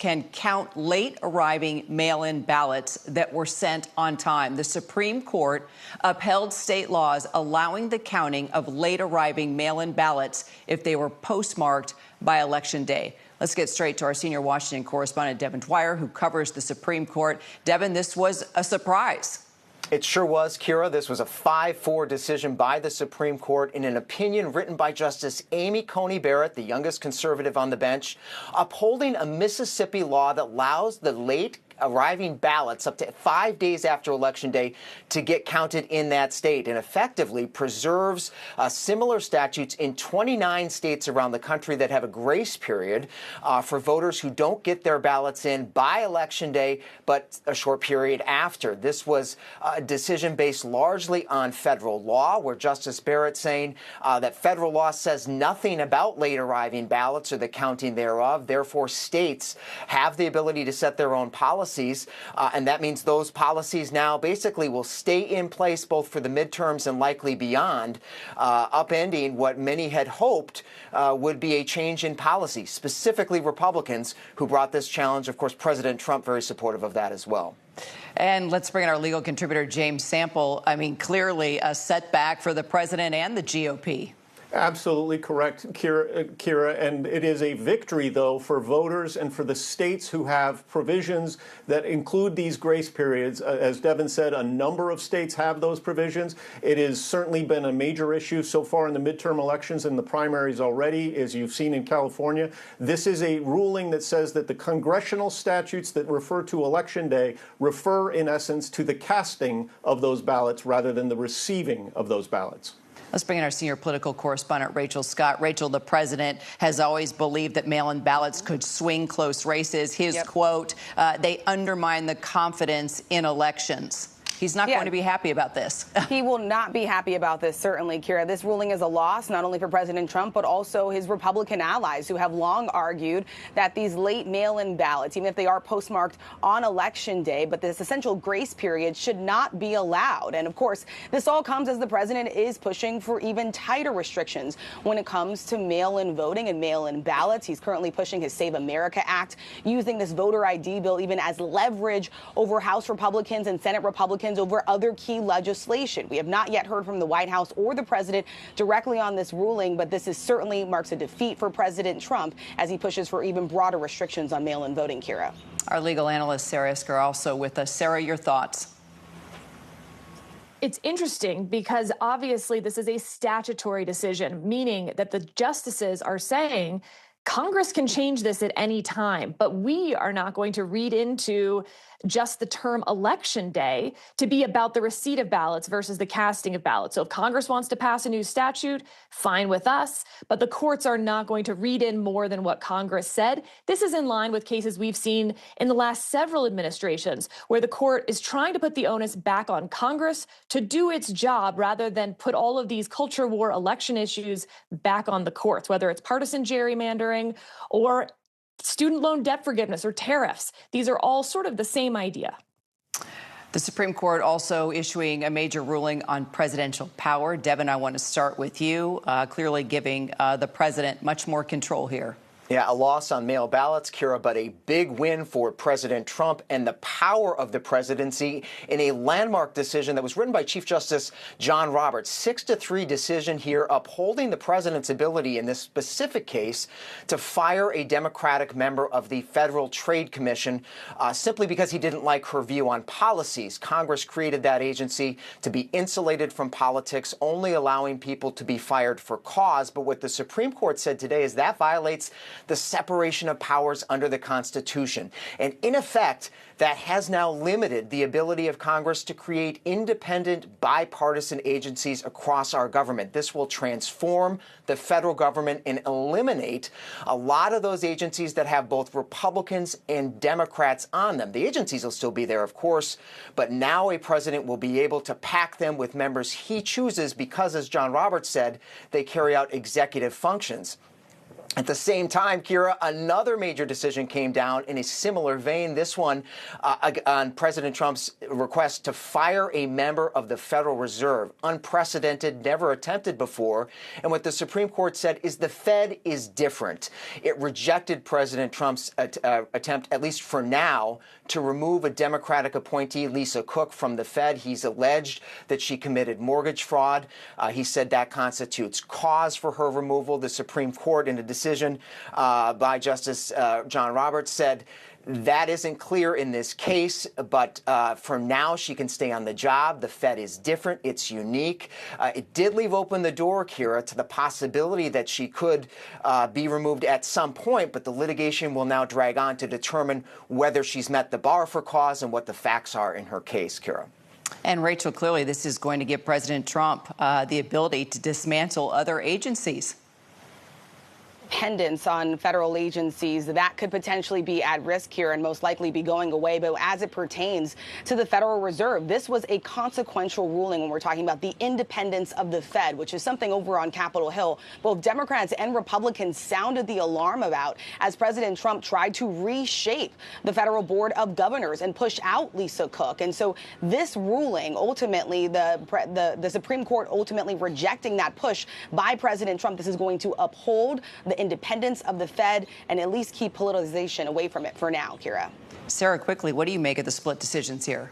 can count late arriving mail-in ballots that were sent on time. The Supreme Court upheld state laws allowing the counting of late arriving mail-in ballots if they were postmarked by Election Day. Let's get straight to our senior Washington correspondent, David Muir, who covers the Supreme Court. Devin, this was a surprise. It sure was, Kira. This was a 5-4 decision by the Supreme Court in an opinion written by Justice Amy Coney Barrett, the youngest conservative on the bench, upholding a Mississippi law that allows the late arriving ballots up to 5 days after Election Day to get counted in that state, and effectively preserves similar statutes in 29 states around the country that have a grace period for voters who don't get their ballots in by Election Day, but a short period after. This was a decision based largely on federal law, where Justice Barrett saying that federal law says nothing about late arriving ballots or the counting thereof. Therefore, states have the ability to set their own policies. And that means those policies now basically will stay in place both for the midterms and likely beyond, upending what many had hoped would be a change in policy, specifically Republicans who brought this challenge. Of course, President Trump very supportive of that as well. And let's bring in our legal contributor, James Sample. I mean, clearly a setback for the president and the GOP. Absolutely correct, Kira. And it is a victory, though, for voters and for the states who have provisions that include these grace periods. As Devin said, a number of states have those provisions. It has certainly been a major issue so far in the midterm elections and the primaries already, as you've seen in California. This is a ruling that says that the congressional statutes that refer to Election Day refer, in essence, to the casting of those ballots rather than the receiving of those ballots. Let's bring in our senior political correspondent, Rachel Scott. Rachel, the president has always believed that mail-in ballots could swing close races. His quote, they undermine the confidence in elections. He's not going to be happy about this. He will not be happy about this, certainly, Kira. This ruling is a loss, not only for President Trump, but also his Republican allies who have long argued that these late mail-in ballots, even if they are postmarked on Election Day, but this essential grace period should not be allowed. And, of course, this all comes as the president is pushing for even tighter restrictions when it comes to mail-in voting and mail-in ballots. He's currently pushing his Save America Act, using this voter ID bill even as leverage over House Republicans and Senate Republicans over other key legislation. We have not yet heard from the White House or the president directly on this ruling, but this is certainly marks a defeat for President Trump as he pushes for even broader restrictions on mail-in voting, Kira. Our legal analyst, Sarah Isker, also with us. Sarah, your thoughts? It's interesting because obviously this is a statutory decision, meaning that the justices are saying Congress can change this at any time, but we are not going to read into just the term Election Day to be about the receipt of ballots versus the casting of ballots. So if Congress wants to pass a new statute, fine with us, but the courts are not going to read in more than what Congress said. This is in line with cases we've seen in the last several administrations where the court is trying to put the onus back on Congress to do its job rather than put all of these culture war election issues back on the courts, whether it's partisan gerrymandering or student loan debt forgiveness or tariffs. These are all sort of the same idea. The Supreme Court also issuing a major ruling on presidential power. Devin, I want to start with you, clearly giving the president much more control here. Yeah, a loss on mail ballots, Kira, but a big win for President Trump and the power of the presidency in a landmark decision that was written by Chief Justice John Roberts. 6-3 decision here upholding the president's ability in this specific case to fire a Democratic member of the Federal Trade Commission simply because he didn't like her view on policies. Congress created that agency to be insulated from politics, only allowing people to be fired for cause. But what the Supreme Court said today is that violates the separation of powers under the Constitution. And in effect, that has now limited the ability of Congress to create independent, bipartisan agencies across our government. This will transform the federal government and eliminate a lot of those agencies that have both Republicans and Democrats on them. The agencies will still be there, of course, but now a president will be able to pack them with members he chooses because, as John Roberts said, they carry out executive functions. At the same time, Kira, another major decision came down in a similar vein, this one on President Trump's request to fire a member of the Federal Reserve. Unprecedented, never attempted before. And what the Supreme Court said is the Fed is different. It rejected President Trump's attempt, at least for now, to remove a Democratic appointee, Lisa Cook, from the Fed. He's alleged that she committed mortgage fraud. He said that constitutes cause for her removal. The Supreme Court, in a decision by Justice John Roberts, said that isn't clear in this case, but for now she can stay on the job. The Fed is different. It's unique. It did leave open the door, Kira, to the possibility that she could be removed at some point, but the litigation will now drag on to determine whether she's met the bar for cause and what the facts are in her case, Kira. And Rachel, clearly this is going to give President Trump the ability to dismantle other agencies. Dependence on federal agencies that could potentially be at risk here and most likely be going away. But as it pertains to the Federal Reserve, this was a consequential ruling when we're talking about the independence of the Fed, which is something over on Capitol Hill both Democrats and Republicans sounded the alarm about as President Trump tried to reshape the Federal Board of Governors and push out Lisa Cook. And so this ruling, ultimately, the Supreme Court ultimately rejecting that push by President Trump, this is going to uphold the independence of the Fed and at least keep politicization away from it for now, Kira. Sarah, quickly, what do you make of the split decisions here?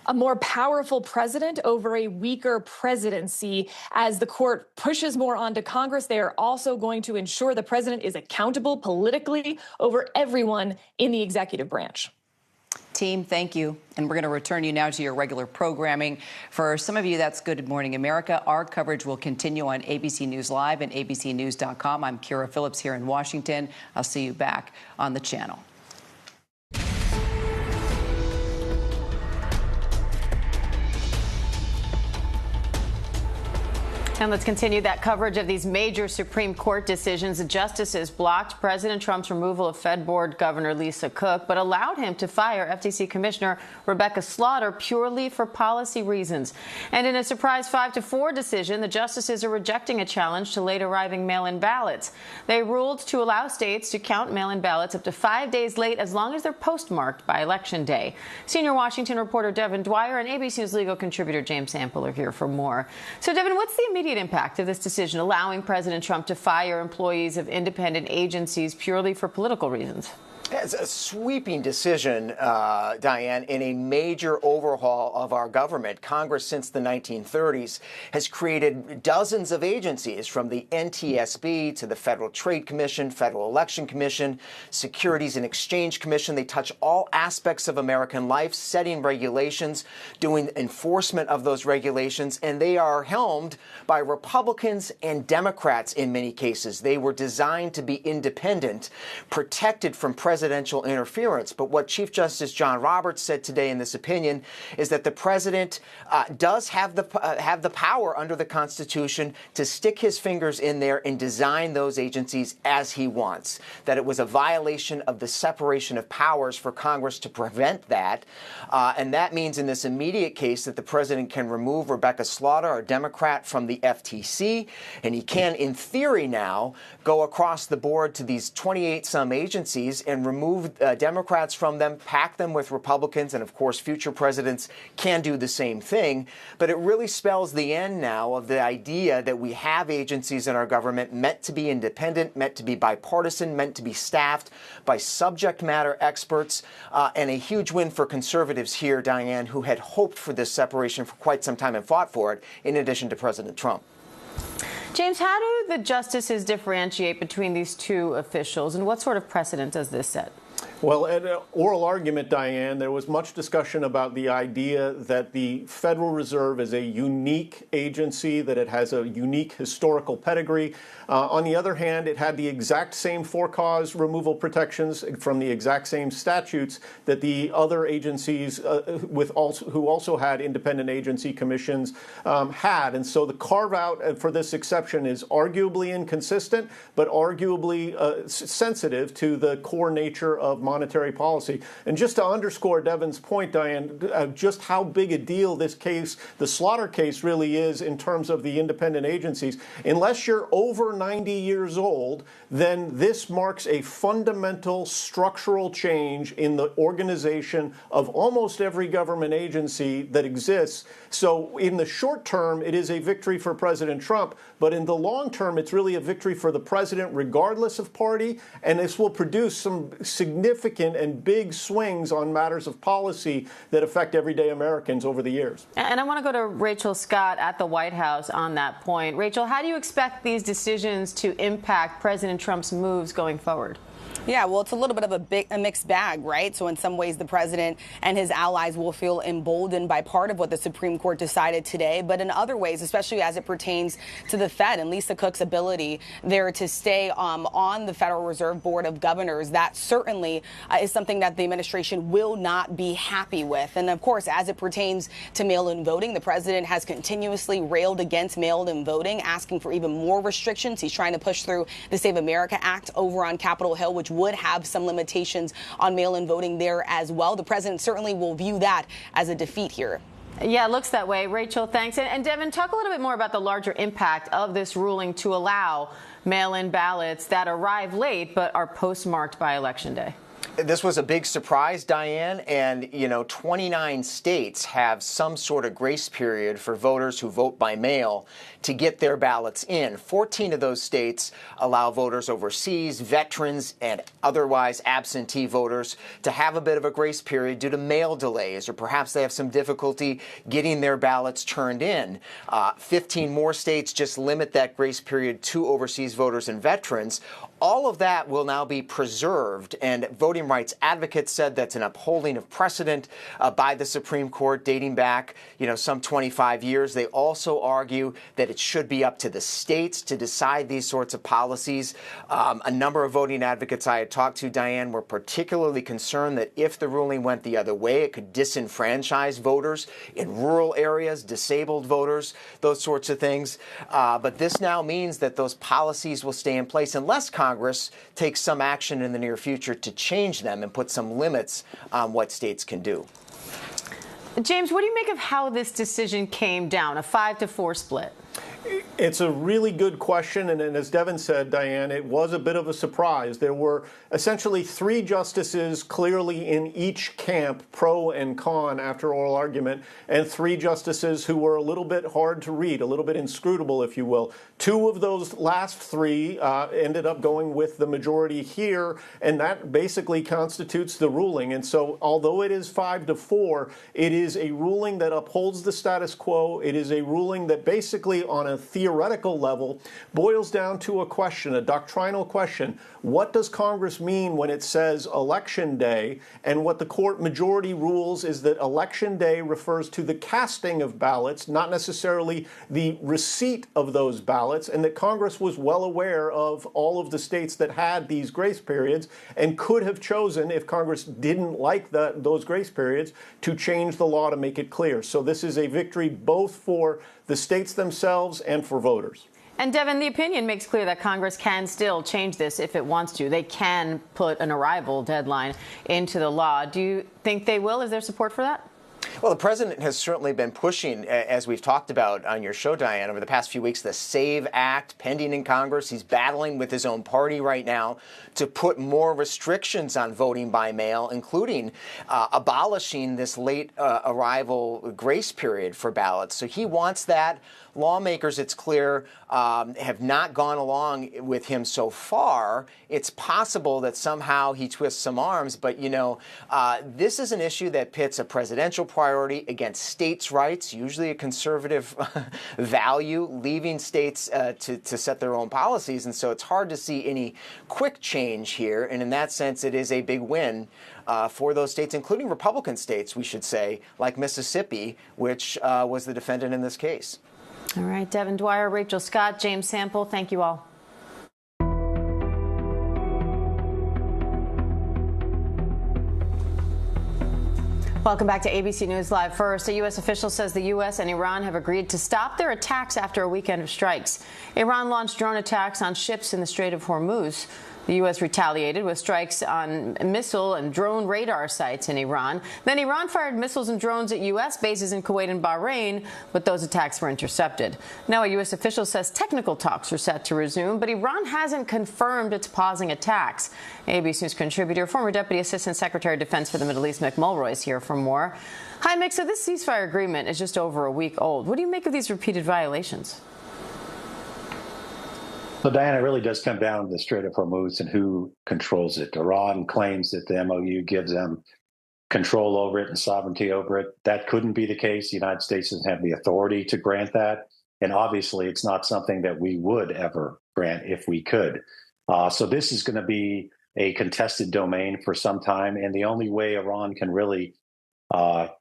A more powerful president over a weaker presidency. As the court pushes more onto Congress, they are also going to ensure the president is accountable politically over everyone in the executive branch. Team, thank you. And we're going to return you now to your regular programming. For some of you, that's Good Morning America. Our coverage will continue on ABC News Live and abcnews.com. I'm Kira Phillips here in Washington. I'll see you back on the channel. And let's continue that coverage of these major Supreme Court decisions. The justices blocked President Trump's removal of Fed Board Governor Lisa Cook, but allowed him to fire FTC Commissioner Rebecca Slaughter purely for policy reasons. And in a surprise 5-4 decision, the justices are rejecting a challenge to late-arriving mail-in ballots. They ruled to allow states to count mail-in ballots up to 5 days late as long as they're postmarked by Election Day. Senior Washington reporter Devin Dwyer and ABC News legal contributor James Sample are here for more. So, Devin, what's the immediate impact of this decision allowing President Trump to fire employees of independent agencies purely for political reasons? It's a sweeping decision, Diane, in a major overhaul of our government. Congress, since the 1930s, has created dozens of agencies, from the NTSB to the Federal Trade Commission, Federal Election Commission, Securities and Exchange Commission. They touch all aspects of American life, setting regulations, doing enforcement of those regulations, and they are helmed by Republicans and Democrats in many cases. They were designed to be independent, protected from presidential interference. But what Chief Justice John Roberts said today in this opinion is that the president does have the power under the Constitution to stick his fingers in there and design those agencies as he wants. That it was a violation of the separation of powers for Congress to prevent that. And that means in this immediate case that the president can remove Rebecca Slaughter, a Democrat, from the FTC. And he can, in theory now, go across the board to these 28-some agencies and remove Democrats from them, pack them with Republicans, and of course future presidents can do the same thing. But it really spells the end now of the idea that we have agencies in our government meant to be independent, meant to be bipartisan, meant to be staffed by subject matter experts, and a huge win for conservatives here, Diane, who had hoped for this separation for quite some time and fought for it, in addition to President Trump. James, how do the justices differentiate between these two officials, and what sort of precedent does this set? Well, at an oral argument, Diane, there was much discussion about the idea that the Federal Reserve is a unique agency, that it has a unique historical pedigree. On the other hand, it had the exact same for-cause removal protections from the exact same statutes that the other agencies who also had independent agency commissions had. And so the carve-out for this exception is arguably inconsistent, but arguably sensitive to the core nature of monetary policy. And just to underscore Devin's point, Diane, just how big a deal this case, the Slaughter case, really is in terms of the independent agencies. Unless you're over 90 years old, then this marks a fundamental structural change in the organization of almost every government agency that exists. So in the short term, it is a victory for President Trump, but in the long term, it's really a victory for the president, regardless of party, and this will produce some significant and big swings on matters of policy that affect everyday Americans over the years. And I want to go to Rachel Scott at the White House on that point. Rachel, how do you expect these decisions to impact President Trump's moves going forward? Yeah, well, it's a little bit of a mixed bag, right? So in some ways, the president and his allies will feel emboldened by part of what the Supreme Court decided today. But in other ways, especially as it pertains to the Fed and Lisa Cook's ability there to stay on the Federal Reserve Board of Governors, that certainly is something that the administration will not be happy with. And of course, as it pertains to mail-in voting, the president has continuously railed against mail-in voting, asking for even more restrictions. He's trying to push through the Save America Act over on Capitol Hill, which would have some limitations on mail-in voting there as well. The president certainly will view that as a defeat here. Yeah, it looks that way. Rachel, thanks. And Devin, talk a little bit more about the larger impact of this ruling to allow mail-in ballots that arrive late but are postmarked by Election Day. This was a big surprise, Diane, and, 29 states have some sort of grace period for voters who vote by mail to get their ballots in. 14 of those states allow voters overseas, veterans, and otherwise absentee voters to have a bit of a grace period due to mail delays, or perhaps they have some difficulty getting their ballots turned in. 15 more states just limit that grace period to overseas voters and veterans. All of that will now be preserved, and voting rights advocates said that's an upholding of precedent by the Supreme Court dating back, some 25 years. They also argue that it should be up to the states to decide these sorts of policies. A number of voting advocates I had talked to, Diane, were particularly concerned that if the ruling went the other way, it could disenfranchise voters in rural areas, disabled voters, those sorts of things. But this now means that those policies will stay in place unless Congress takes some action in the near future to change them and put some limits on what states can do. James, what do you make of how this decision came down, a 5-4 split? It's a really good question, and as Devin said, Diane, it was a bit of a surprise. There were essentially 3 justices clearly in each camp, pro and con, after oral argument, and 3 justices who were a little bit hard to read, a little bit inscrutable, if you will. 2 of those last 3 ended up going with the majority here, and that basically constitutes the ruling. And so although it is 5-4, it is a ruling that upholds the status quo. It is a ruling that basically on a theoretical level boils down to a question, a doctrinal question. What does Congress mean when it says Election Day? And what the court majority rules is that Election Day refers to the casting of ballots, not necessarily the receipt of those ballots, and that Congress was well aware of all of the states that had these grace periods and could have chosen, if Congress didn't like those grace periods, to change the law to make it clear. So this is a victory both for the states themselves and for voters. And Devin, the opinion makes clear that Congress can still change this if it wants to. They can put an arrival deadline into the law. Do you think they will? Is there support for that? Well, the president has certainly been pushing, as we've talked about on your show, Diane, over the past few weeks, the SAVE Act pending in Congress. He's battling with his own party right now to put more restrictions on voting by mail, including abolishing this late arrival grace period for ballots. So he wants that. Lawmakers, it's clear, have not gone along with him so far. It's possible that somehow he twists some arms, but, this is an issue that pits a presidential priority against states' rights, usually a conservative value, leaving states to set their own policies. And so it's hard to see any quick change here. And in that sense, it is a big win for those states, including Republican states, we should say, like Mississippi, which was the defendant in this case. All right, Devin Dwyer, Rachel Scott, James Sample, thank you all. Welcome back to ABC News Live. First, a U.S. official says the U.S. and Iran have agreed to stop their attacks after a weekend of strikes. Iran launched drone attacks on ships in the Strait of Hormuz. The U.S. retaliated with strikes on missile and drone radar sites in Iran. Then Iran fired missiles and drones at U.S. bases in Kuwait and Bahrain, but those attacks were intercepted. Now, a U.S. official says technical talks are set to resume, but Iran hasn't confirmed it's pausing attacks. ABC News contributor, former Deputy Assistant Secretary of Defense for the Middle East, Mick Mulroy, is here for more. Hi, Mick. So this ceasefire agreement is just over a week old. What do you make of these repeated violations? So, Diana, it really does come down to the Strait of Hormuz and who controls it. Iran claims that the MOU gives them control over it and sovereignty over it. That couldn't be the case. The United States doesn't have the authority to grant that. And obviously, it's not something that we would ever grant if we could. So this is going to be a contested domain for some time. And the only way Iran can really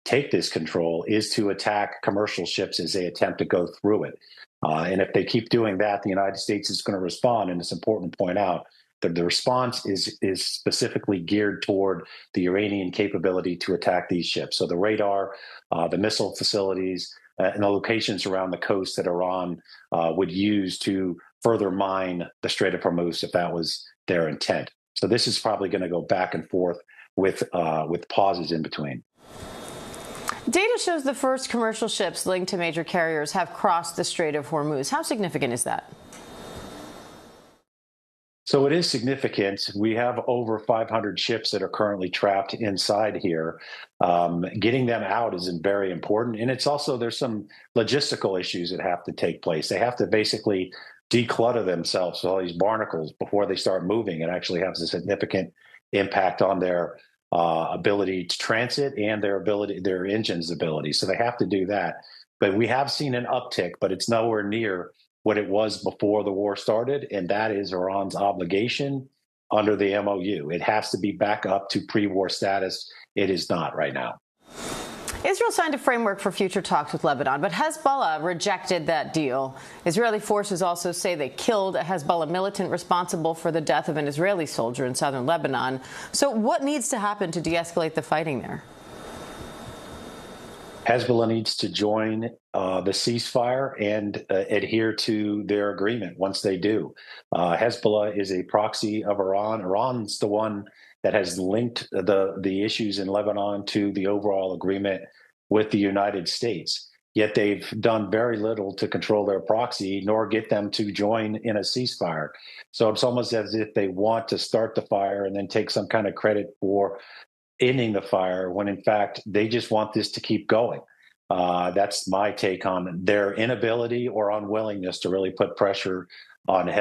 take this control is to attack commercial ships as they attempt to go through it. And if they keep doing that, the United States is going to respond. And it's important to point out that the response is specifically geared toward the Iranian capability to attack these ships. So the radar, the missile facilities, and the locations around the coast that Iran would use to further mine the Strait of Hormuz if that was their intent. So this is probably going to go back and forth with pauses in between. Data shows the first commercial ships linked to major carriers have crossed the Strait of Hormuz. How significant is that? So it is significant. We have over 500 ships that are currently trapped inside here. Getting them out is very important. And it's also, there's some logistical issues that have to take place. They have to basically declutter themselves with all these barnacles before they start moving. It actually has a significant impact on their ability to transit and their engine's ability. So they have to do that. But we have seen an uptick, but it's nowhere near what it was before the war started. And that is Iran's obligation under the MOU. It has to be back up to pre-war status. It is not right now. Israel signed a framework for future talks with Lebanon, but Hezbollah rejected that deal. Israeli forces also say they killed a Hezbollah militant responsible for the death of an Israeli soldier in southern Lebanon. So what needs to happen to de-escalate the fighting there? Hezbollah needs to join the ceasefire and adhere to their agreement once they do. Hezbollah is a proxy of Iran. Iran's the one that has linked the issues in Lebanon to the overall agreement with the United States. Yet they've done very little to control their proxy, nor get them to join in a ceasefire. So it's almost as if they want to start the fire and then take some kind of credit for ending the fire, when in fact they just want this to keep going. That's my take on their inability or unwillingness to really put pressure on Hezbollah.